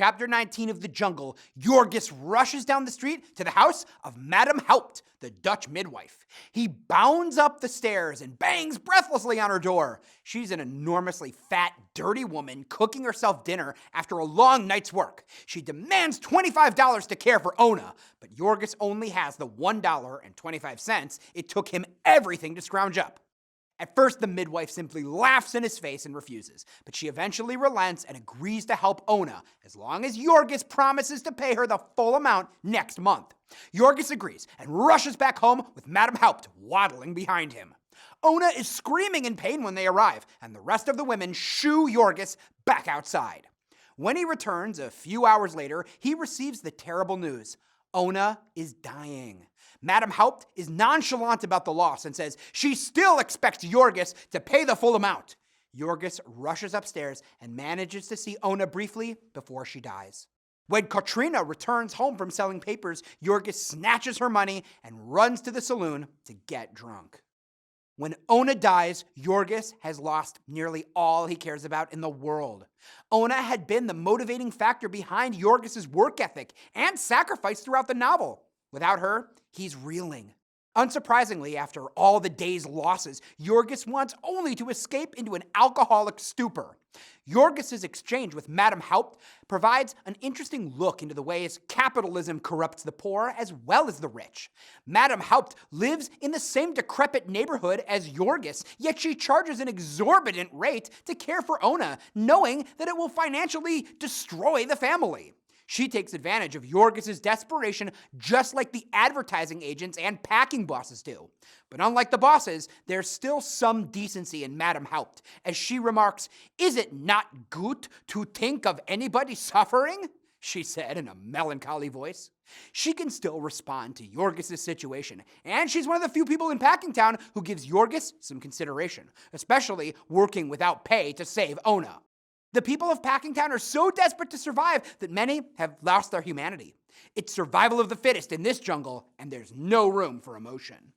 Chapter 19 of The Jungle, Jurgis rushes down the street to the house of Madame Haupt, the Dutch midwife. He bounds up the stairs and bangs breathlessly on her door. She's an enormously fat, dirty woman cooking herself dinner after a long night's work. She demands $25 to care for Ona, but Jurgis only has the $1.25 it took him everything to scrounge up. At first, the midwife simply laughs in his face and refuses, but she eventually relents and agrees to help Ona as long as Jurgis promises to pay her the full amount next month. Jurgis agrees and rushes back home with Madame Haupt waddling behind him. Ona is screaming in pain when they arrive, and the rest of the women shoo Jurgis back outside. When he returns a few hours later, he receives the terrible news. Ona is dying. Madame Haupt is nonchalant about the loss and says she still expects Jurgis to pay the full amount. Jurgis rushes upstairs and manages to see Ona briefly before she dies. When Katrina returns home from selling papers, Jurgis snatches her money and runs to the saloon to get drunk. When Ona dies, Jurgis has lost nearly all he cares about in the world. Ona had been the motivating factor behind Jurgis' work ethic and sacrifice throughout the novel. Without her, he's reeling. Unsurprisingly, after all the day's losses, Jurgis wants only to escape into an alcoholic stupor. Jurgis' exchange with Madame Haupt provides an interesting look into the ways capitalism corrupts the poor as well as the rich. Madame Haupt lives in the same decrepit neighborhood as Jurgis, yet she charges an exorbitant rate to care for Ona, knowing that it will financially destroy the family. She takes advantage of Jurgis' desperation just like the advertising agents and packing bosses do. But unlike the bosses, there's still some decency in Madame Haupt, as she remarks, "Is it not good to think of anybody suffering?" she said in a melancholy voice. She can still respond to Jurgis' situation, and she's one of the few people in Packingtown who gives Jurgis some consideration, especially working without pay to save Ona. The people of Packingtown are so desperate to survive that many have lost their humanity. It's survival of the fittest in this jungle, and there's no room for emotion.